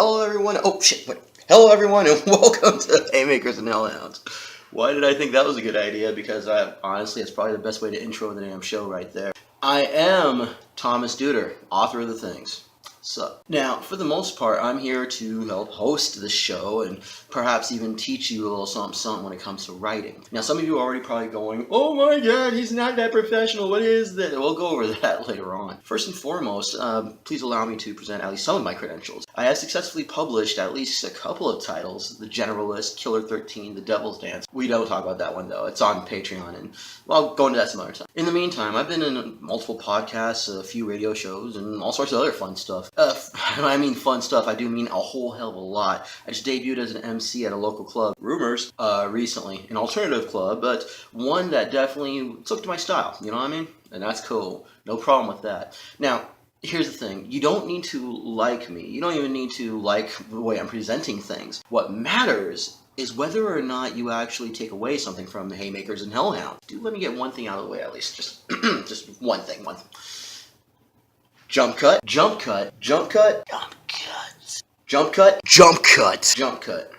Hello everyone. Oh shit, wait. Hello everyone and welcome to Haymakers and Hellhounds. Why did I think that was a good idea? Because honestly, it's probably the best way to intro the damn show right there. I am Thomas Duder, author of the things. So, now, for the most part, I'm here to help host the show and perhaps even teach you a little something when it comes to writing. Now, some of you are already probably going, oh my god, he's not that professional, what is that? We'll go over that later on. First and foremost, please allow me to present at least some of my credentials. I have successfully published at least a couple of titles, The Generalist, Killer 13, The Devil's Dance. We don't talk about that one though, it's on Patreon, and well, I'll go into that some other time. In the meantime, I've been in multiple podcasts, a few radio shows, and all sorts of other fun stuff. When I mean fun stuff, I do mean a whole hell of a lot. I just debuted as an MC at a local club, Rumors, recently, an alternative club, but one that definitely took to my style, you know what I mean? And that's cool. No problem with that. Now, here's the thing. You don't need to like me. You don't even need to like the way I'm presenting things. What matters is whether or not you actually take away something from the Haymakers and Hellhounds. Do let me get one thing out of the way at least. Just one thing. Jump cut, jump cut, jump cut, jump cut, jump cut, jump cut, jump cut.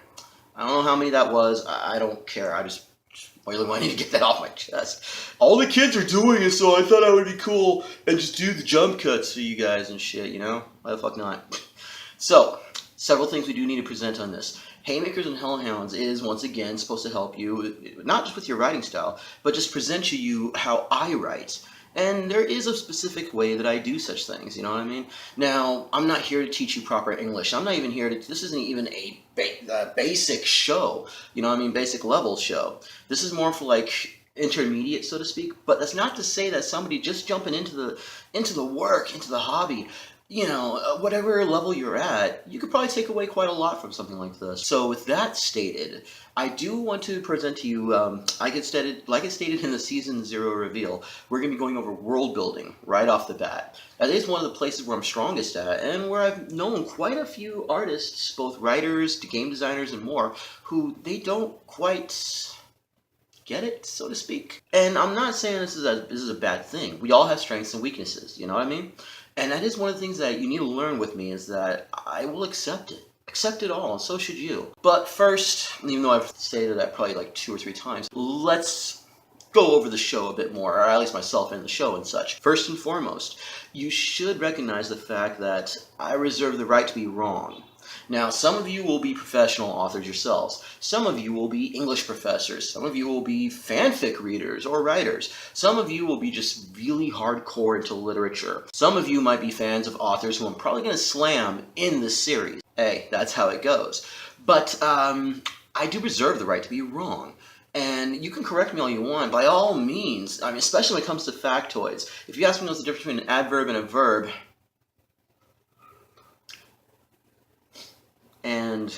I don't know how many that was. I don't care. I just really wanted to get that off my chest. All the kids are doing it, so I thought I would be cool and just do the jump cuts for you guys and shit, you know? Why the fuck not? So, several things we do need to present on this. Haymakers and Hellhounds is, once again, supposed to help you, not just with your writing style, but just present to you how I write. And there is a specific way that I do such things, you know what I mean? Now, I'm not here to teach you proper English. I'm not even here to, this isn't even a basic show, you know what I mean? Basic level show. This is more for like intermediate, so to speak. But that's not to say that somebody just jumping into the work, into the hobby, you know, whatever level you're at, you could probably take away quite a lot from something like this. So with that stated, I do want to present to you, like it stated in the Season 0 reveal, we're going to be going over world building right off the bat. That is one of the places where I'm strongest at, and where I've known quite a few artists, both writers to game designers and more, who they don't quite get it, so to speak. And I'm not saying this is a bad thing. We all have strengths and weaknesses, you know what I mean? And that is one of the things that you need to learn with me, is that I will accept it. Accept it all, and so should you. But first, even though I've stated that probably like 2 or 3 times, let's go over the show a bit more, or at least myself and the show and such. First and foremost, you should recognize the fact that I reserve the right to be wrong. Now, some of you will be professional authors yourselves. Some of you will be English professors. Some of you will be fanfic readers or writers. Some of you will be just really hardcore into literature. Some of you might be fans of authors who I'm probably going to slam in this series. Hey, that's how it goes. But I do reserve the right to be wrong. And you can correct me all you want, by all means. I mean, especially when it comes to factoids. If you ask me what's the difference between an adverb and a verb, and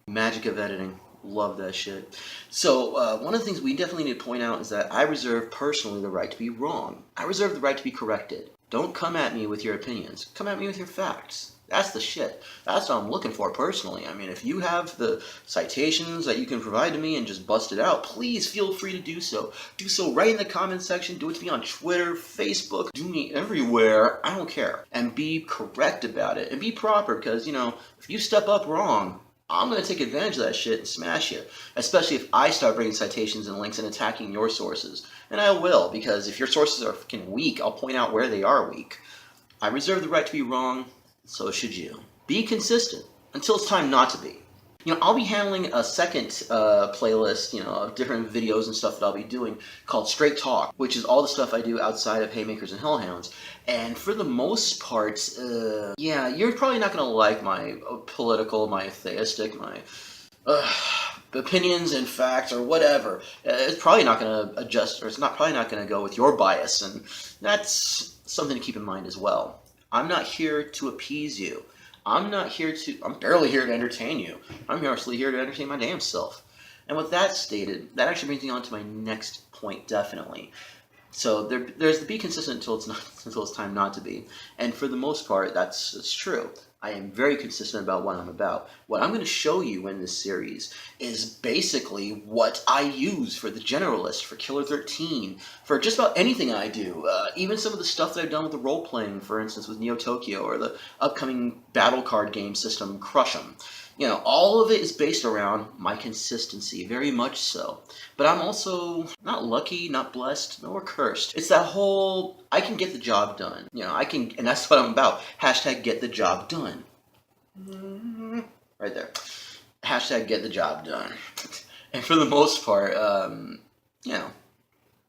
magic of editing. Love that shit. So, one of the things we definitely need to point out is that I reserve personally the right to be wrong. I reserve the right to be corrected. Don't come at me with your opinions. Come at me with your facts. That's the shit. That's what I'm looking for personally. I mean, if you have the citations that you can provide to me and just bust it out, please feel free to do so. Do so right in the comment section. Do it to me on Twitter, Facebook. Do me everywhere. I don't care. And be correct about it. And be proper, because, you know, if you step up wrong, I'm going to take advantage of that shit and smash you. Especially if I start bringing citations and links and attacking your sources. And I will, because if your sources are freaking weak, I'll point out where they are weak. I reserve the right to be wrong. So should you. Be consistent until it's time not to be. You know, I'll be handling a second playlist, you know, of different videos and stuff that I'll be doing called Straight Talk, which is all the stuff I do outside of Haymakers and Hellhounds. And for the most part, yeah, you're probably not going to like my political, my theistic, my opinions and facts or whatever. It's probably not going to adjust, or it's probably not going to go with your bias, and that's something to keep in mind as well. I'm not here to appease you. I'm barely here to entertain you. I'm mostly here to entertain my damn self. And with that stated, that actually brings me on to my next point, definitely. So there's the be consistent until it's time not to be. And for the most part, that's true. I am very consistent about what I'm about. What I'm going to show you in this series is basically what I use for the Generalist, for Killer 13, for just about anything I do. Even some of the stuff that I've done with the role-playing, for instance, with Neo Tokyo, or the upcoming battle card game system, Crush 'em. You know, all of it is based around my consistency, very much so. But I'm also not lucky, not blessed, nor cursed. It's that whole, I can get the job done. You know, I can, and that's what I'm about. Hashtag get the job done. Right there. Hashtag get the job done. And for the most part, you know,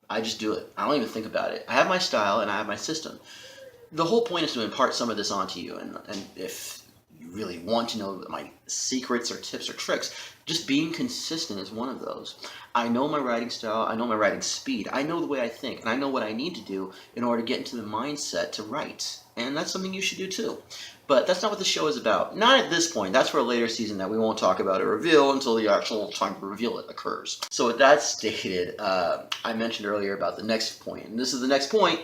I just do it. I don't even think about it. I have my style and I have my system. The whole point is to impart some of this onto you, and if you really want to know my secrets or tips or tricks, just being consistent is one of those. I know my writing style, I know my writing speed, I know the way I think, and I know what I need to do in order to get into the mindset to write. And that's something you should do too. But that's not what the show is about. Not at this point. That's for a later season that we won't talk about or reveal until the actual time to reveal it occurs. So with that stated, I mentioned earlier about the next point, and this is the next point.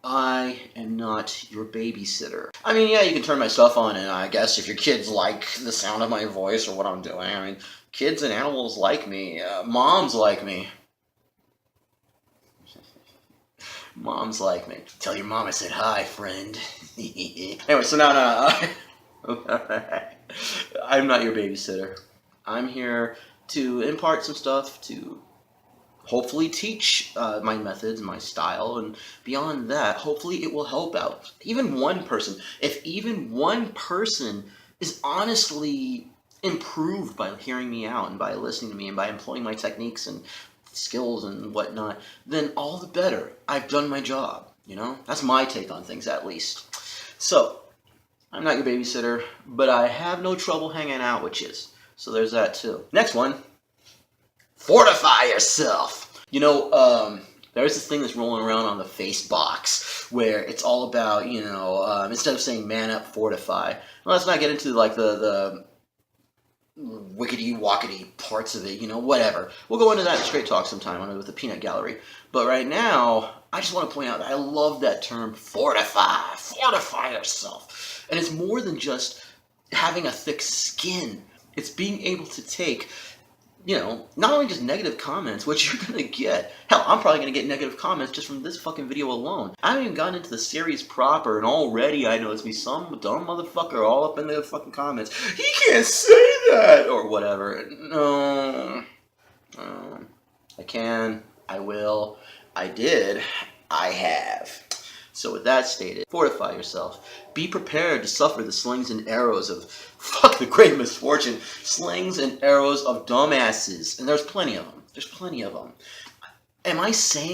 I am not your babysitter. I mean, yeah, you can turn my stuff on, and I guess if your kids like the sound of my voice or what I'm doing, I mean, kids and animals like me. Moms like me. Moms like me. Tell your mom I said hi, friend. Anyway, so no. I'm not your babysitter. I'm here to impart some stuff, to hopefully teach my methods, my style, and beyond that, hopefully it will help out. Even one person, if even one person is honestly improved by hearing me out and by listening to me and by employing my techniques and skills and whatnot, then all the better. I've done my job, you know? That's my take on things, at least. So, I'm not your babysitter, but I have no trouble hanging out with yous. So there's that too. Next one. Fortify yourself. You know, there's this thing that's rolling around on the face box where it's all about, you know, instead of saying man up, fortify. Well, let's not get into like the wickety-wockety parts of it, you know, whatever. We'll go into that in straight talk sometime with the peanut gallery. But right now, I just want to point out that I love that term, fortify. Fortify yourself. And it's more than just having a thick skin. It's being able to take, you know, not only just negative comments, which you're going to get. Hell, I'm probably going to get negative comments just from this fucking video alone. I haven't even gotten into the series proper, and already I know there's be some dumb motherfucker all up in the fucking comments. He can't say that! Or whatever. No. I can. I will. I did. I have. So with that stated, fortify yourself. Be prepared to suffer the slings and arrows of, fuck the great misfortune, slings and arrows of dumbasses. And there's plenty of them. There's plenty of them. Am I saying